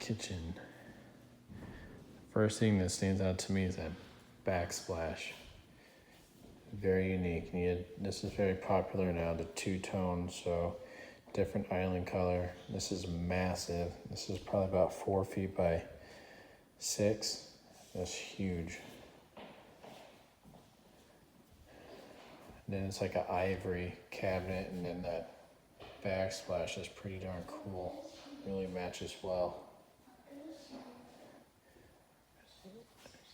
kitchen. First thing that stands out to me is that backsplash. Very unique. This is very popular now, the two-tone, so different island color. This is massive. This is probably about 4 feet by 6. That's huge. And then it's like an ivory cabinet, and then that backsplash is pretty darn cool. Really matches well.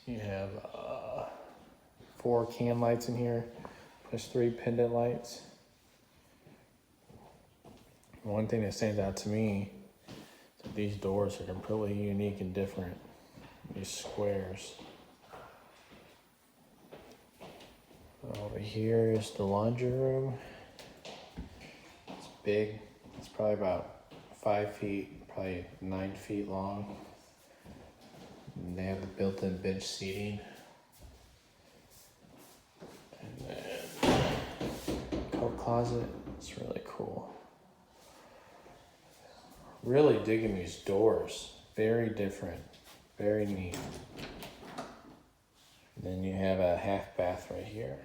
You have 4 can lights in here, plus 3 pendant lights. One thing that stands out to me is that these doors are completely unique and different. These squares. Over here is the laundry room. It's big. It's probably about 5 feet, probably 9 feet long. And they have the built-in bench seating. And then coat closet. It's really cool. Really digging these doors. Very different. Very neat. And then you have a half bath right here.